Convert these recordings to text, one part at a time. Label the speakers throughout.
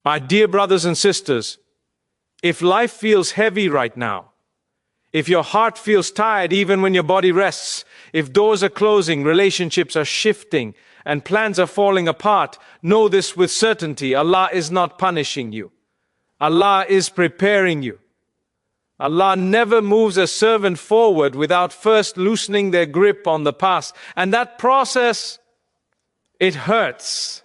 Speaker 1: My dear brothers and sisters, if life feels heavy right now, if your heart feels tired even when your body rests, if doors are closing, relationships are shifting, and plans are falling apart, know this with certainty: Allah is not punishing you. Allah is preparing you. Allah never moves a servant forward without first loosening their grip on the past. And that process, it hurts.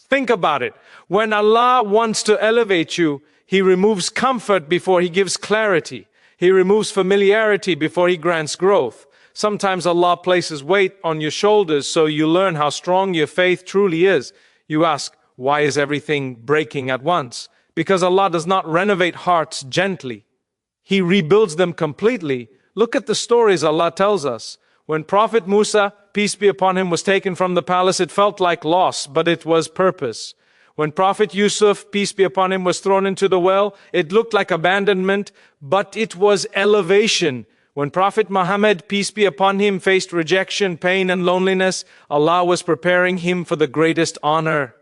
Speaker 1: Think about it. When Allah wants to elevate you, He removes comfort before He gives clarity. He removes familiarity before He grants growth. Sometimes Allah places weight on your shoulders so you learn how strong your faith truly is. You ask, why is everything breaking at once? Because Allah does not renovate hearts gently. He rebuilds them completely. Look at the stories Allah tells us. When Prophet Musa, peace be upon him, was taken from the palace, it felt like loss, but it was purpose. When Prophet Yusuf, peace be upon him, was thrown into the well, it looked like abandonment, but it was elevation. When Prophet Muhammad, peace be upon him, faced rejection, pain, and loneliness, Allah was preparing him for the greatest honor.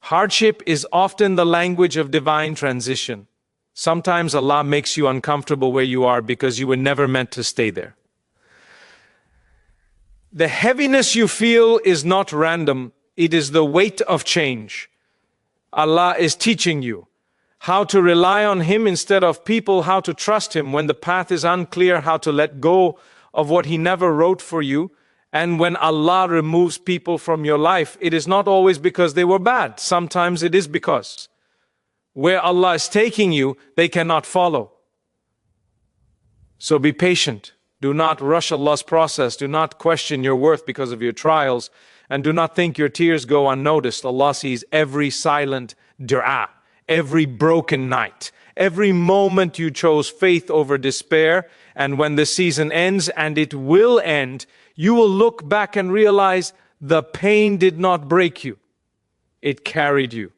Speaker 1: Hardship is often the language of divine transition. Sometimes Allah makes you uncomfortable where you are because you were never meant to stay there. The heaviness you feel is not random. It is the weight of change. Allah is teaching you how to rely on Him instead of people, how to trust Him when the path is unclear, how to let go of what He never wrote for you. And when Allah removes people from your life, it is not always because they were bad. Sometimes it is because where Allah is taking you, they cannot follow. So be patient. Do not rush Allah's process. Do not question your worth because of your trials. And do not think your tears go unnoticed. Allah sees every silent dua, every broken night, every moment you chose faith over despair. And when the season ends, and it will end, you will look back and realize the pain did not break you. It carried you.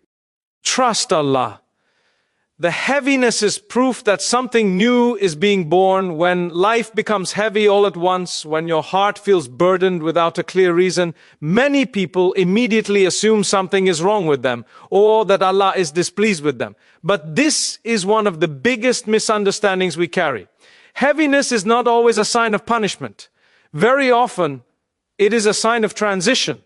Speaker 1: Trust Allah. The heaviness is proof that something new is being born. When life becomes heavy all at once, when your heart feels burdened without a clear reason, many people immediately assume something is wrong with them or that Allah is displeased with them. But this is one of the biggest misunderstandings we carry. Heaviness is not always a sign of punishment. Very often, it is a sign of transition.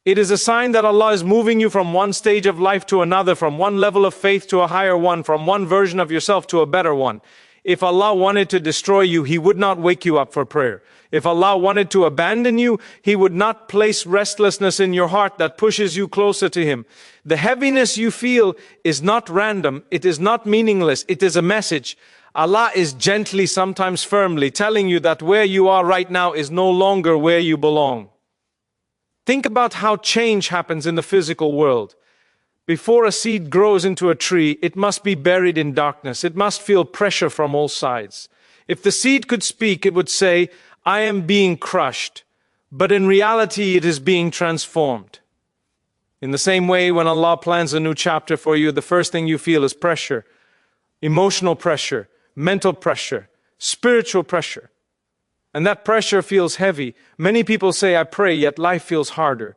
Speaker 1: It is a sign that Allah is moving you from one stage of life to another, from one level of faith to a higher one, from one version of yourself to a better one. If Allah wanted to destroy you, He would not wake you up for prayer. If Allah wanted to abandon you, He would not place restlessness in your heart that pushes you closer to Him. The heaviness you feel is not random. It is not meaningless. It is a message. Allah is gently, sometimes firmly, telling you that where you are right now is no longer where you belong. Think about how change happens in the physical world. Before a seed grows into a tree, it must be buried in darkness. It must feel pressure from all sides. If the seed could speak, it would say, I am being crushed. But in reality, it is being transformed. In the same way, when Allah plans a new chapter for you, the first thing you feel is pressure. Emotional pressure, mental pressure, spiritual pressure. And that pressure feels heavy. Many people say, I pray, yet life feels harder.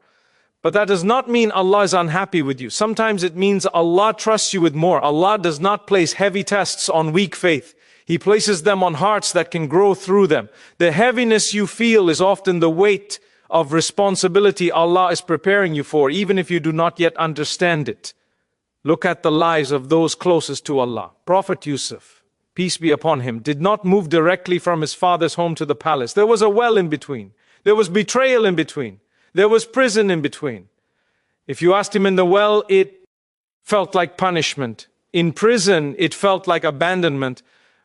Speaker 1: But that does not mean Allah is unhappy with you. Sometimes it means Allah trusts you with more. Allah does not place heavy tests on weak faith. He places them on hearts that can grow through them. The heaviness you feel is often the weight of responsibility Allah is preparing you for, even if you do not yet understand it. Look at the lives of those closest to Allah. Prophet Yusuf, peace be upon him, did not move directly from his father's home to the palace. There was a well in between. There was betrayal in between. There was prison in between. If you asked him in the well, it felt like punishment. In prison, it felt like abandonment.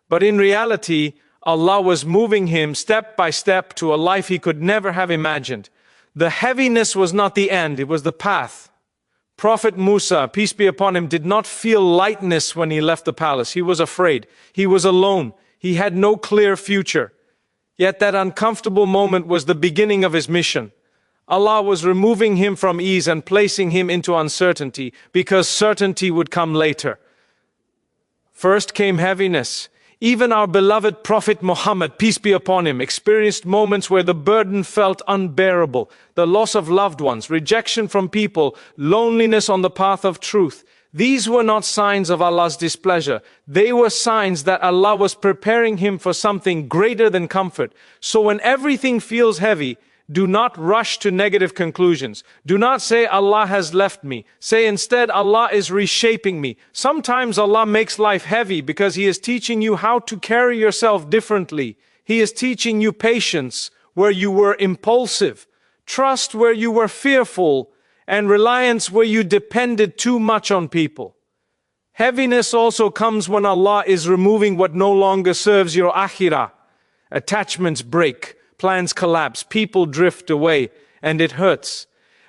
Speaker 1: But in reality, Allah was moving him step by step to a life he could never have imagined. The heaviness was not the end, it was the path. Prophet Musa, peace be upon him, did not feel lightness when he left the palace. He was afraid. He was alone. He had no clear future. Yet that uncomfortable moment was the beginning of his mission. Allah was removing him from ease and placing him into uncertainty, because certainty would come later. First came heaviness. Even our beloved Prophet Muhammad, peace be upon him, experienced moments where the burden felt unbearable, the loss of loved ones, rejection from people, loneliness on the path of truth. These were not signs of Allah's displeasure. They were signs that Allah was preparing him for something greater than comfort. So when everything feels heavy, do not rush to negative conclusions. Do not say Allah has left me. Say instead, Allah is reshaping me. Sometimes Allah makes life heavy because He is teaching you how to carry yourself differently. He is teaching you patience where you were impulsive, trust where you were fearful, and reliance where you depended too much on people. Heaviness also comes when Allah is removing what no longer serves your akhirah. Attachments break, plans collapse, people drift away, and it hurts.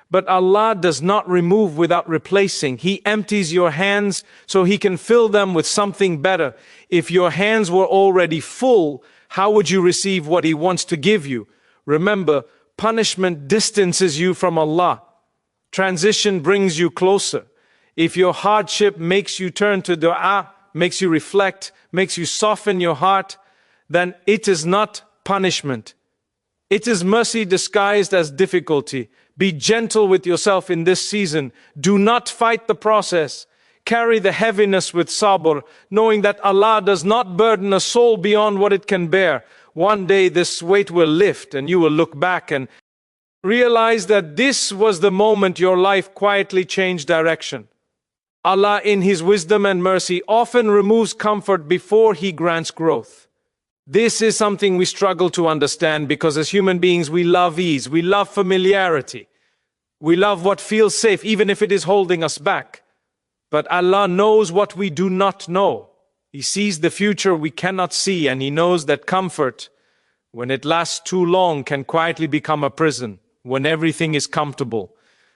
Speaker 1: But Allah does not remove without replacing. He empties your hands so He can fill them with something better. If your hands were already full, how would you receive what He wants to give you? Remember, punishment distances you from Allah. Transition brings you closer. If your hardship makes you turn to dua, makes you reflect, makes you soften your heart, then it is not punishment. It is mercy disguised as difficulty. Be gentle with yourself in this season. Do not fight the process. Carry the heaviness with sabr, knowing that Allah does not burden a soul beyond what it can bear. One day this weight will lift and you will look back and realize that this was the moment your life quietly changed direction. Allah, in His wisdom and mercy, often removes comfort before He grants growth. This is something we struggle to understand because as human beings we love ease, we love familiarity. We love what feels safe even if it is holding us back. But Allah knows what we do not know. He sees the future we cannot see, and He knows that comfort, when it lasts too long, can quietly become a prison. When everything is comfortable,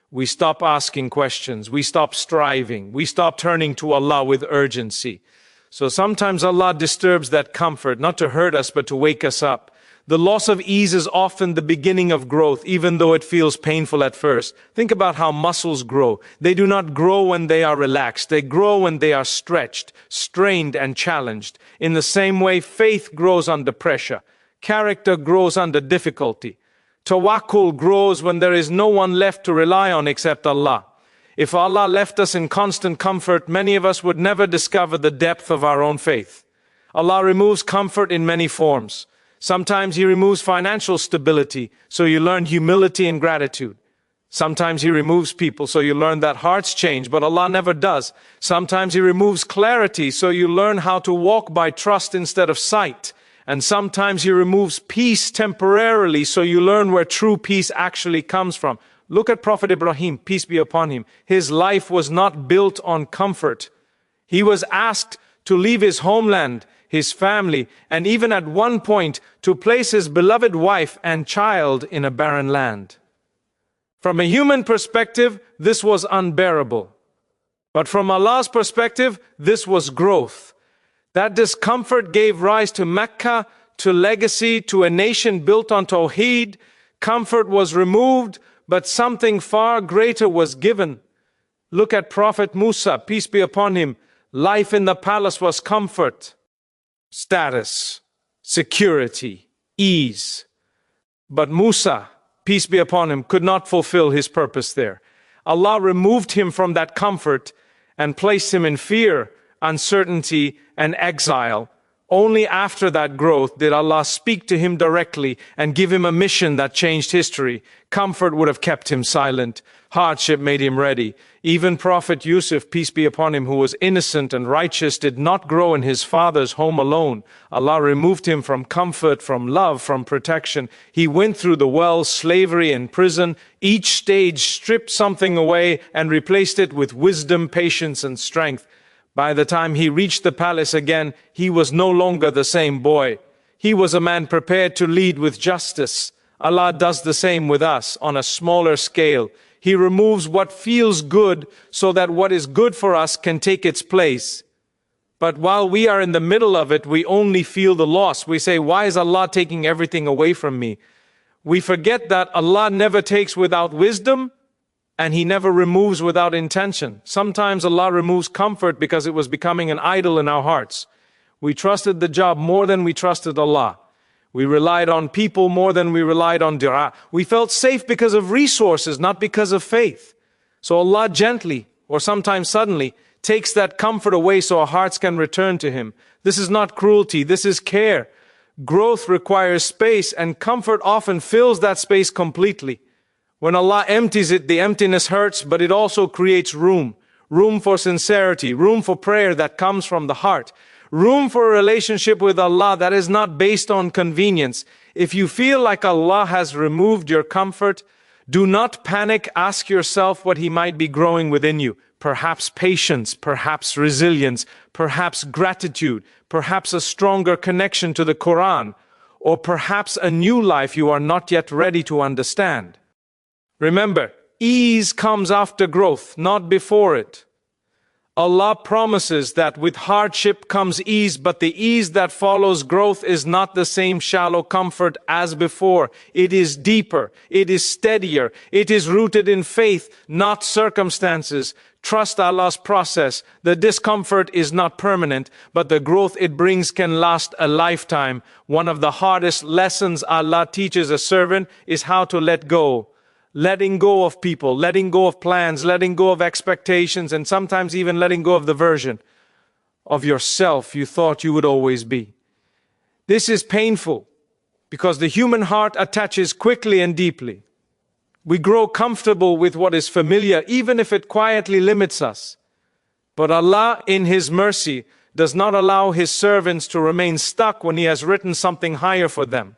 Speaker 1: we stop asking questions, we stop striving, we stop turning to Allah with urgency. So sometimes Allah disturbs that comfort, not to hurt us, but to wake us up. The loss of ease is often the beginning of growth, even though it feels painful at first. Think about how muscles grow. They do not grow when they are relaxed. They grow when they are stretched, strained, and challenged. In the same way, faith grows under pressure. Character grows under difficulty. Tawakkul grows when there is no one left to rely on except Allah. If Allah left us in constant comfort, many of us would never discover the depth of our own faith. Allah removes comfort in many forms. Sometimes He removes financial stability, so you learn humility and gratitude. Sometimes He removes people, so you learn that hearts change, but Allah never does. Sometimes He removes clarity, so you learn how to walk by trust instead of sight. And sometimes He removes peace temporarily, so you learn where true peace actually comes from. Look at Prophet Ibrahim, peace be upon him. His life was not built on comfort. He was asked to leave his homeland, his family, and even at one point to place his beloved wife and child in a barren land. From a human perspective, this was unbearable. But from Allah's perspective, this was growth. That discomfort gave rise to Mecca, to legacy, to a nation built on Tawheed. Comfort was removed, but something far greater was given. Look at Prophet Musa, peace be upon him. Life in the palace was comfort, status, security, ease. But Musa, peace be upon him, could not fulfill his purpose there. Allah removed him from that comfort and placed him in fear, uncertainty, and exile. Only after that growth did Allah speak to him directly and give him a mission that changed history. Comfort would have kept him silent. Hardship made him ready. Even Prophet Yusuf, peace be upon him, who was innocent and righteous, did not grow in his father's home alone. Allah removed him from comfort, from love, from protection. He went through the well, slavery, and prison. Each stage stripped something away and replaced it with wisdom, patience, and strength. By the time he reached the palace again, he was no longer the same boy. He was a man prepared to lead with justice. Allah does the same with us on a smaller scale. He removes what feels good so that what is good for us can take its place. But while we are in the middle of it, we only feel the loss. We say, why is Allah taking everything away from me? We forget that Allah never takes without wisdom, and He never removes without intention. Sometimes Allah removes comfort because it was becoming an idol in our hearts. We trusted the job more than we trusted Allah. We relied on people more than we relied on dua. We felt safe because of resources, not because of faith. So Allah gently, or sometimes suddenly, takes that comfort away so our hearts can return to Him. This is not cruelty, this is care. Growth requires space, and comfort often fills that space completely. When Allah empties it, the emptiness hurts, but it also creates room. Room for sincerity, room for prayer that comes from the heart. Room for a relationship with Allah that is not based on convenience. If you feel like Allah has removed your comfort, do not panic. Ask yourself what He might be growing within you. Perhaps patience, perhaps resilience, perhaps gratitude, perhaps a stronger connection to the Quran, or perhaps a new life you are not yet ready to understand. Remember, ease comes after growth, not before it. Allah promises that with hardship comes ease, but the ease that follows growth is not the same shallow comfort as before. It is deeper, it is steadier, it is rooted in faith, not circumstances. Trust Allah's process. The discomfort is not permanent, but the growth it brings can last a lifetime. One of the hardest lessons Allah teaches a servant is how to let go. Letting go of people, letting go of plans, letting go of expectations, and sometimes even letting go of the version of yourself you thought you would always be. This is painful because the human heart attaches quickly and deeply. We grow comfortable with what is familiar, even if it quietly limits us. But Allah, in His mercy, does not allow His servants to remain stuck when He has written something higher for them.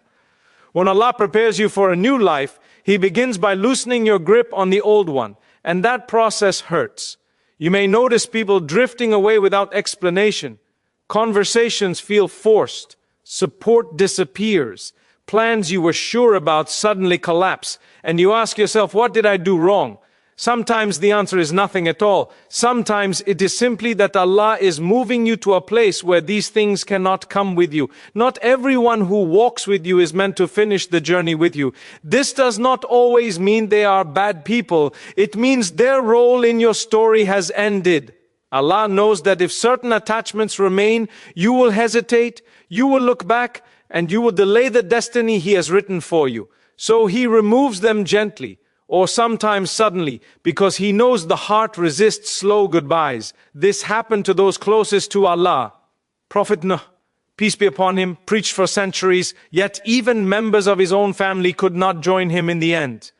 Speaker 1: When Allah prepares you for a new life, He begins by loosening your grip on the old one, and that process hurts. You may notice people drifting away without explanation. Conversations feel forced. Support disappears. Plans you were sure about suddenly collapse, and you ask yourself, what did I do wrong? Sometimes the answer is nothing at all. Sometimes it is simply that Allah is moving you to a place where these things cannot come with you. Not everyone who walks with you is meant to finish the journey with you. This does not always mean they are bad people. It means their role in your story has ended. Allah knows that if certain attachments remain, you will hesitate, you will look back, and you will delay the destiny He has written for you. So He removes them gently, or sometimes suddenly, because He knows the heart resists slow goodbyes. This happened to those closest to Allah. Prophet Nuh, peace be upon him, preached for centuries, yet even members of his own family could not join him in the end.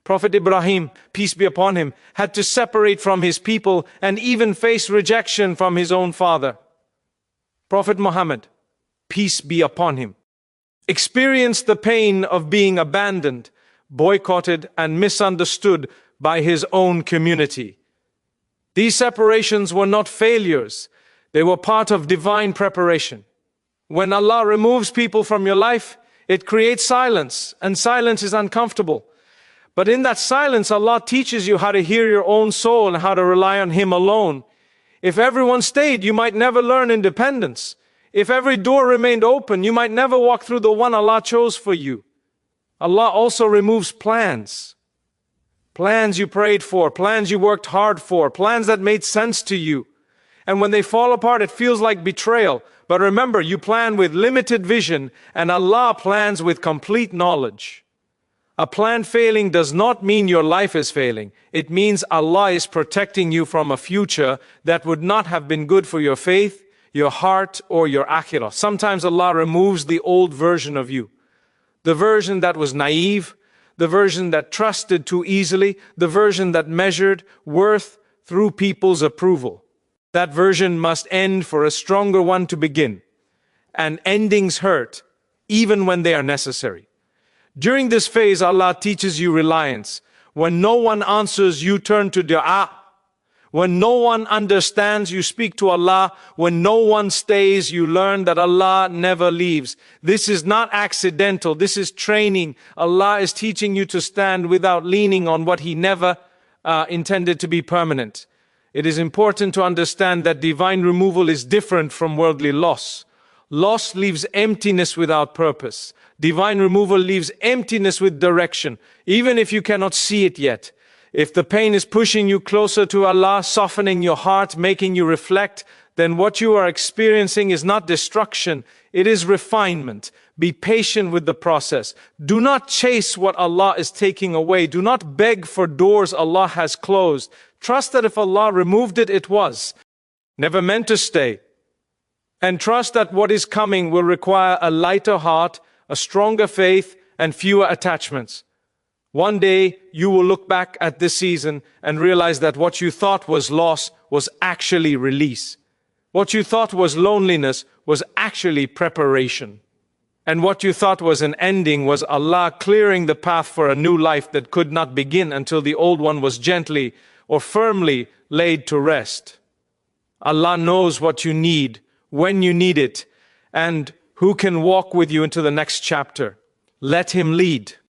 Speaker 1: Prophet Ibrahim, peace be upon him, had to separate from his people and even face rejection from his own father. Prophet Muhammad, peace be upon him, experienced the pain of being abandoned, boycotted, and misunderstood by his own community. These separations were not failures, they were part of divine preparation. When Allah removes people from your life, it creates silence, and silence is uncomfortable. But in that silence, Allah teaches you how to hear your own soul and how to rely on Him alone. If everyone stayed, you might never learn independence. If every door remained open, you might never walk through the one Allah chose for you. Allah also removes plans. Plans you prayed for, plans you worked hard for, plans that made sense to you. And when they fall apart, it feels like betrayal. But remember, you plan with limited vision, and Allah plans with complete knowledge. A plan failing does not mean your life is failing. It means Allah is protecting you from a future that would not have been good for your faith, your heart, or your akhirah. Sometimes Allah removes the old version of you. The version that was naive, the version that trusted too easily, the version that measured worth through people's approval. That version must end for a stronger one to begin. And endings hurt, even when they are necessary. During this phase, Allah teaches you reliance. When no one answers, you turn to dua. When no one understands, you speak to Allah. When no one stays, you learn that Allah never leaves. This is not accidental. This is training. Allah is teaching you to stand without leaning on what He never intended to be permanent. It is important to understand that divine removal is different from worldly loss. Loss leaves emptiness without purpose. Divine removal leaves emptiness with direction, even if you cannot see it yet. If the pain is pushing you closer to Allah, softening your heart, making you reflect, then what you are experiencing is not destruction, it is refinement. Be patient with the process. Do not chase what Allah is taking away. Do not beg for doors Allah has closed. Trust that if Allah removed it, it was never meant to stay. And trust that what is coming will require a lighter heart, a stronger faith, and fewer attachments. One day, you will look back at this season and realize that what you thought was loss was actually release. What you thought was loneliness was actually preparation. And what you thought was an ending was Allah clearing the path for a new life that could not begin until the old one was gently or firmly laid to rest. Allah knows what you need, when you need it, and who can walk with you into the next chapter. Let Him lead.